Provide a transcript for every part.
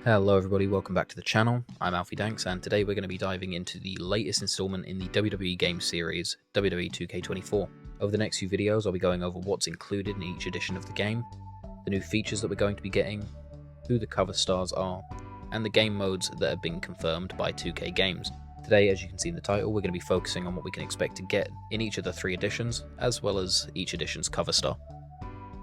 Hello everybody, welcome back to the channel. I'm Alfie Danks, and today we're going to be diving into the latest installment in the WWE game series, WWE 2K24. Over the next few videos I'll be going over what's included in each edition of the game, the new features that we're going to be getting, who the cover stars are, and the game modes that have been confirmed by 2K Games. Today, as you can see in the title, we're going to be focusing on what we can expect to get in each of the 3 editions, as well as each edition's cover star.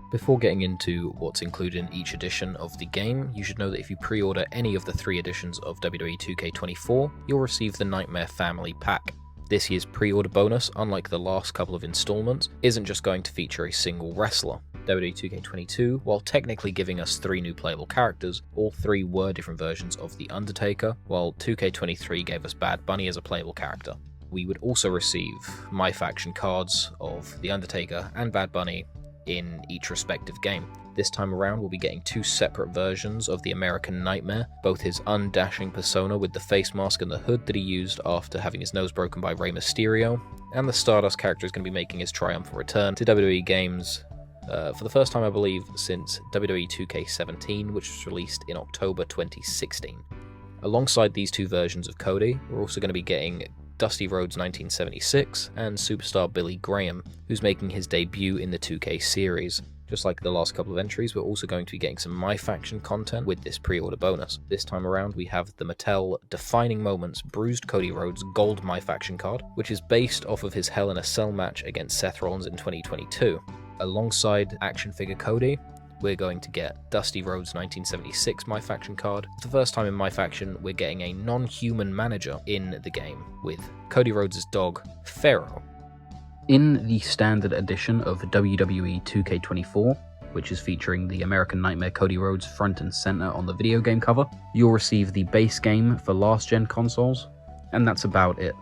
Before getting into what's included in each edition of the game, you should know that if you pre-order any of the 3 editions of WWE 2K24, you'll receive the Nightmare Family Pack. This year's pre-order bonus, unlike the last couple of installments, isn't just going to feature a single wrestler. WWE 2K22, while technically giving us 3 new playable characters, all 3 were different versions of The Undertaker, while 2K23 gave us Bad Bunny as a playable character. We would also receive My Faction cards of The Undertaker and Bad Bunny in each respective game. This time around we'll be getting 2 separate versions of the American Nightmare, both his undashing persona with the face mask and the hood that he used after having his nose broken by Rey Mysterio, and the Stardust character is going to be making his triumphant return to WWE games for the first time I believe since WWE 2K17, which was released in October 2016. Alongside these 2 versions of Cody, we're also going to be getting Dusty Rhodes 1976 and Superstar Billy Graham, who's making his debut in the 2K series. Just like the last couple of entries, we're also going to be getting some My Faction content with this pre-order bonus. This time around we have the Mattel Defining Moments Bruised Cody Rhodes Gold My Faction card, which is based off of his Hell in a Cell match against Seth Rollins in 2022. Alongside action figure Cody, we're going to get Dusty Rhodes 1976 My Faction card. For the first time in My Faction, we're getting a non-human manager in the game, with Cody Rhodes' dog, Pharaoh. In the standard edition of WWE 2K24, which is featuring the American Nightmare Cody Rhodes front and center on the video game cover, you'll receive the base game for last-gen consoles, and that's about it.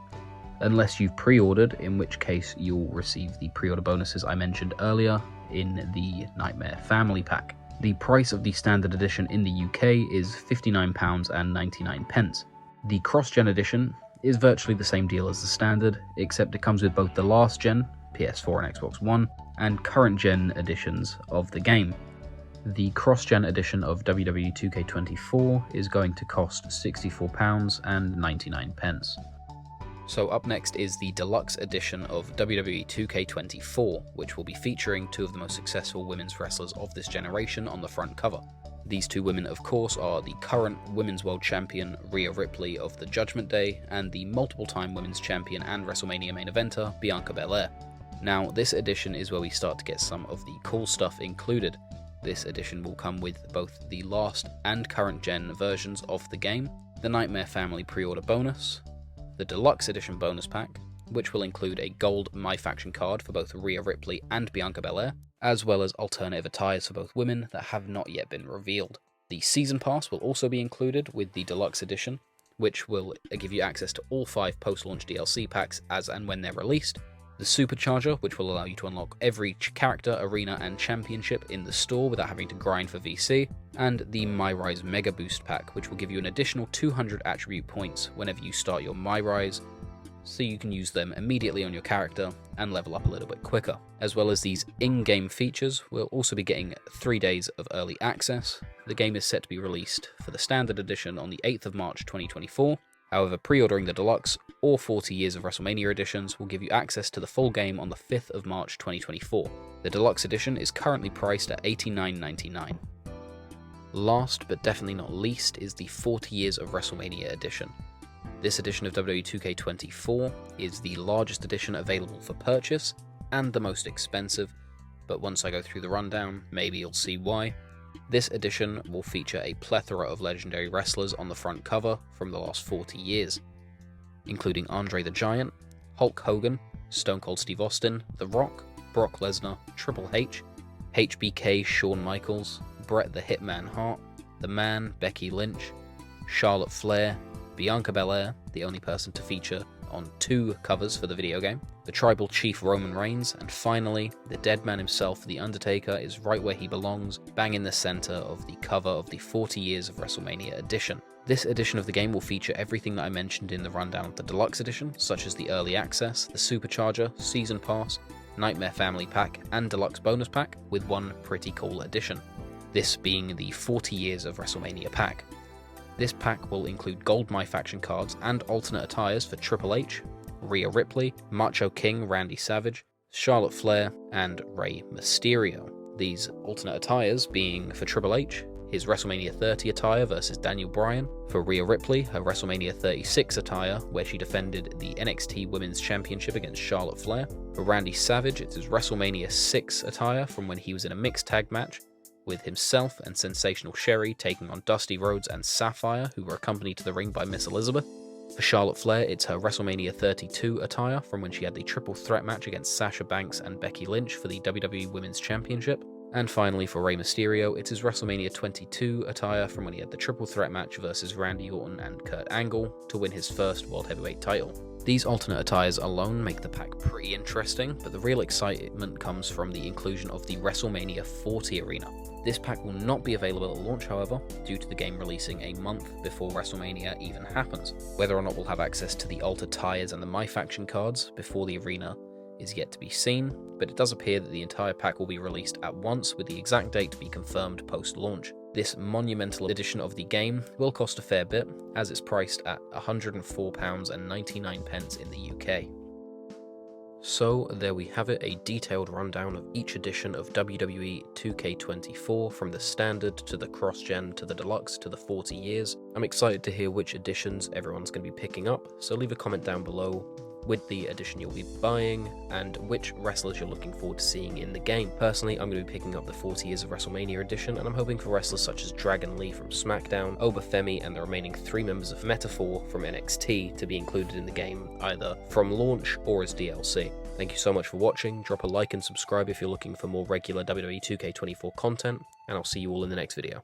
Unless you've pre-ordered, in which case you'll receive the pre-order bonuses I mentioned earlier in the Nightmare Family Pack. The price of the standard edition in the UK is £59.99. The cross-gen edition is virtually the same deal as the standard, except it comes with both the last-gen, PS4 and Xbox One, and current-gen editions of the game. The cross-gen edition of WWE 2K24 is going to cost £64.99. So up next is the Deluxe edition of WWE 2K24, which will be featuring 2 of the most successful women's wrestlers of this generation on the front cover. These 2 women, of course, are the current Women's World Champion Rhea Ripley of the Judgment Day and the multiple-time Women's Champion and WrestleMania main eventer Bianca Belair. Now, this edition is where we start to get some of the cool stuff included. This edition will come with both the last and current gen versions of the game, the Nightmare Family pre-order bonus, the Deluxe Edition bonus pack, which will include a gold My Faction card for both Rhea Ripley and Bianca Belair, as well as alternative attires for both women that have not yet been revealed. The Season Pass will also be included with the Deluxe Edition, which will give you access to all 5 post-launch DLC packs as and when they're released, the Supercharger, which will allow you to unlock every character, arena, and championship in the store without having to grind for VC, and the My Rise Mega Boost Pack, which will give you an additional 200 attribute points whenever you start your My Rise, so you can use them immediately on your character and level up a little bit quicker. As well as these in-game features, we'll also be getting 3 days of early access. The game is set to be released for the Standard Edition on the 8th of March 2024, however, pre-ordering the Deluxe or 40 Years of WrestleMania editions will give you access to the full game on the 5th of March 2024. The Deluxe Edition is currently priced at $89.99. Last but definitely not least is the 40 Years of WrestleMania edition. This edition of WWE 2K24 is the largest edition available for purchase and the most expensive, but once I go through the rundown, maybe you'll see why. This edition will feature a plethora of legendary wrestlers on the front cover from the last 40 years, including Andre the Giant, Hulk Hogan, Stone Cold Steve Austin, The Rock, Brock Lesnar, Triple H, HBK Shawn Michaels, Bret the Hitman Hart, The Man, Becky Lynch, Charlotte Flair, Bianca Belair, the only person to feature on 2 covers for the video game, the Tribal Chief Roman Reigns, and finally, the dead man himself, The Undertaker, is right where he belongs, bang in the center of the cover of the 40 Years of WrestleMania edition. This edition of the game will feature everything that I mentioned in the rundown of the Deluxe edition, such as the Early Access, the Supercharger, Season Pass, Nightmare Family Pack, and Deluxe Bonus Pack, with one pretty cool addition, this being the 40 Years of WrestleMania pack. This pack will include gold My Faction cards and alternate attires for Triple H, Rhea Ripley, Macho King Randy Savage, Charlotte Flair, and Rey Mysterio. These alternate attires being for Triple H, his WrestleMania 30 attire versus Daniel Bryan, for Rhea Ripley, her WrestleMania 36 attire where she defended the NXT Women's Championship against Charlotte Flair, for Randy Savage it's his WrestleMania 6 attire from when he was in a mixed tag match with himself and Sensational Sherry taking on Dusty Rhodes and Sapphire, who were accompanied to the ring by Miss Elizabeth. For Charlotte Flair, it's her WrestleMania 32 attire from when she had the triple threat match against Sasha Banks and Becky Lynch for the WWE Women's Championship. And finally, for Rey Mysterio, it's his WrestleMania 22 attire from when he had the triple threat match versus Randy Orton and Kurt Angle to win his first World Heavyweight title. These alternate attires alone make the pack pretty interesting, but the real excitement comes from the inclusion of the WrestleMania 40 arena. This pack will not be available at launch, however, due to the game releasing a month before WrestleMania even happens. Whether or not we'll have access to the altered tires and the My Faction cards before the arena is yet to be seen, but it does appear that the entire pack will be released at once, with the exact date to be confirmed post-launch. This monumental edition of the game will cost a fair bit, as it's priced at £104.99 in the UK. So there we have it, a detailed rundown of each edition of WWE 2K24, from the standard to the cross-gen to the deluxe to the 40 years. I'm excited to hear which editions everyone's going to be picking up, so leave a comment down below with the edition you'll be buying and which wrestlers you're looking forward to seeing in the game. Personally, I'm going to be picking up the 40 Years of WrestleMania edition, and I'm hoping for wrestlers such as Dragon Lee from SmackDown, Obafemi, and the remaining 3 members of Metaphor from NXT to be included in the game either from launch or as DLC. Thank you so much for watching, drop a like and subscribe if you're looking for more regular WWE 2K24 content, and I'll see you all in the next video.